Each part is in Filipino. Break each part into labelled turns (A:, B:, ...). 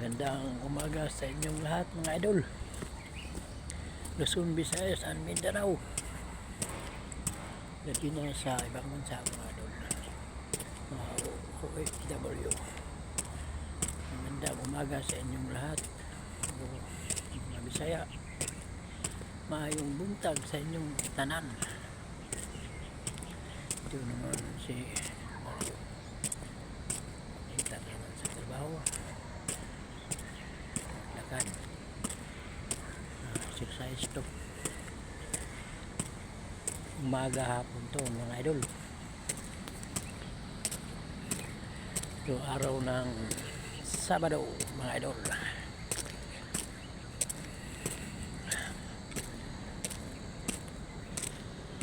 A: Magandang umaga sa inyong lahat mga idol. Luzon, Visayas, and Mindanao. Lagi na sa ibang bansa mga idol. Mga OFW. Magandang umaga sa inyong lahat. Mga Bisaya. Maayong buntag sa inyong tanan. Ito naman si Mario. Kita naman sa trabaho. Lakad. Exercise to. Umaga hapon to mga idol. Ito araw ng Sabado mga idol.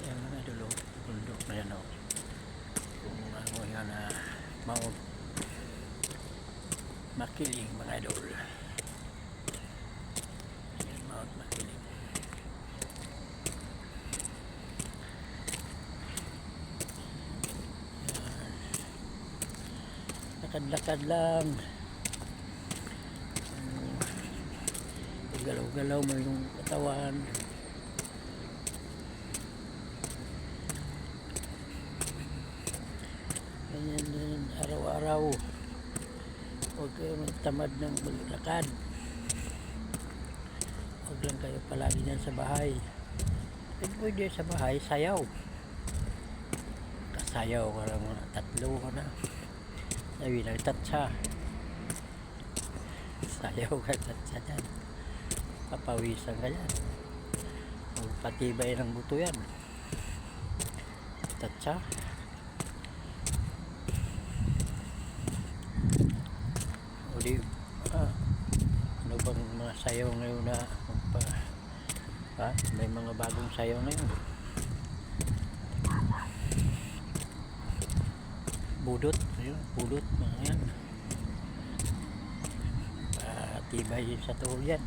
A: Yan mga idol, bundok na yan o. Kung ano yan na Mount Makiling mga idol. Yan, Mount Makiling. Lakad-lakad lang. Galaw-galaw mo yung katawan. Ganyan din araw-araw. Huwag kayo magtamad ng maglakad. Huwag lang kayo palagi dyan sa bahay. Pwede sa bahay, sayaw. Kasayaw ka lang mga 3 ka na. Sabi lang, tatsa. Sayaw ka, tatsa dyan. Papawisan ka dyan. Patibay ng buto yan. Tatsa. O di, ano bang mga sayaw ngayon na may mga bagong sayaw ngayon. Budot, ayun, budot mga yan. Patibay sa tuhol yan.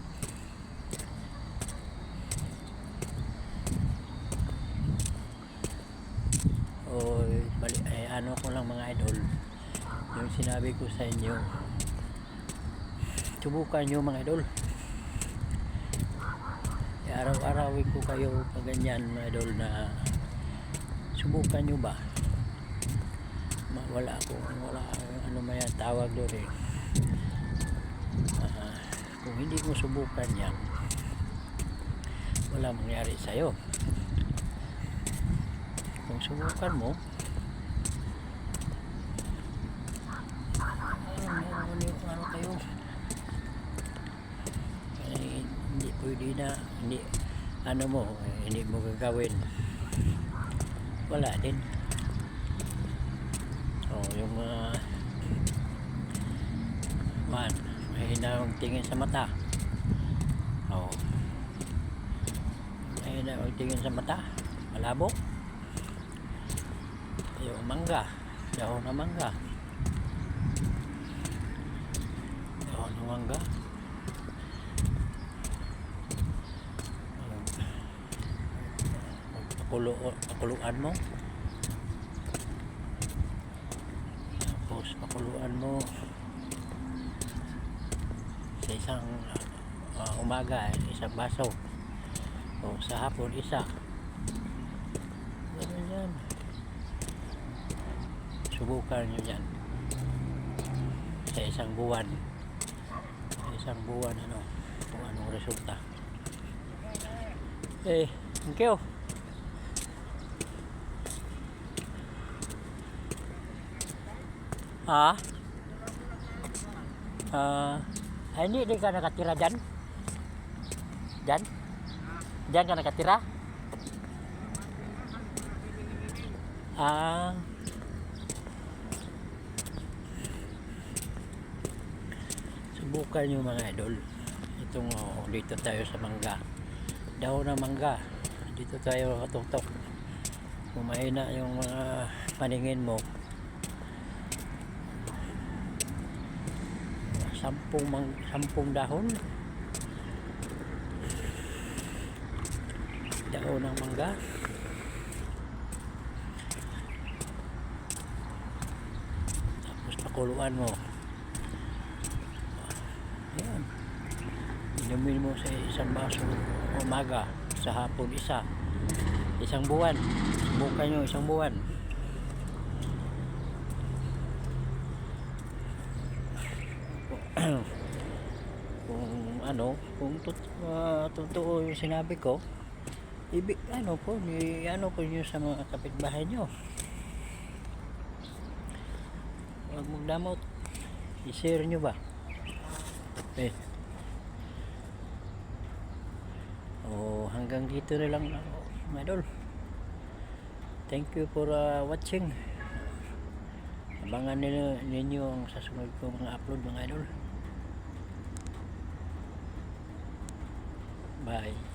A: Ano ko lang mga idol, yung sinabi ko sa inyo, subukan nyo mga idol. Araw-arawin ko kayo pag ganyan mga idol na subukan nyo ba. Wala ano maya tawag doon eh. Kung hindi mo subukan yan, wala mangyari sa'yo. Kung subukan mo, ano kayo, hindi pwede na, hindi ano mo, hindi mo gagawin, wala din. Yung mahina ang tingin sa mata. Mahina ang tingin sa mata, malabo. Yung mangga, dahon na mangga, mangga. Pakuluan mo. Tapos pakuluan mo sa isang umaga, isang baso. O sa hapon isa. Ganun yan. Subukan nyo yan. Sa isang buwan. Ano kung anong resulta. Thank you. Hindi ka nakatira dyan? Dyan ka nakatira? Subukan nyo mga idol. Itong dito tayo sa mangga, dahon ng mangga. Dito tayo nakatutok. Kung mahina yung mga paningin mo, 10 dahon ng mangga. Tapos pakuluan mo. inumin mo sa isang baso umaga, sa hapon isang buwan, subukan nyo isang buwan. Kung totoo yung sinabi ko, ano po nyo sa mga kapitbahay nyo, huwag magdamot, i-share nyo ba hanggang dito na lang mga idol. Thank you for watching. Abangan ninyo ang sasunod ko mga upload mga idol. Bye.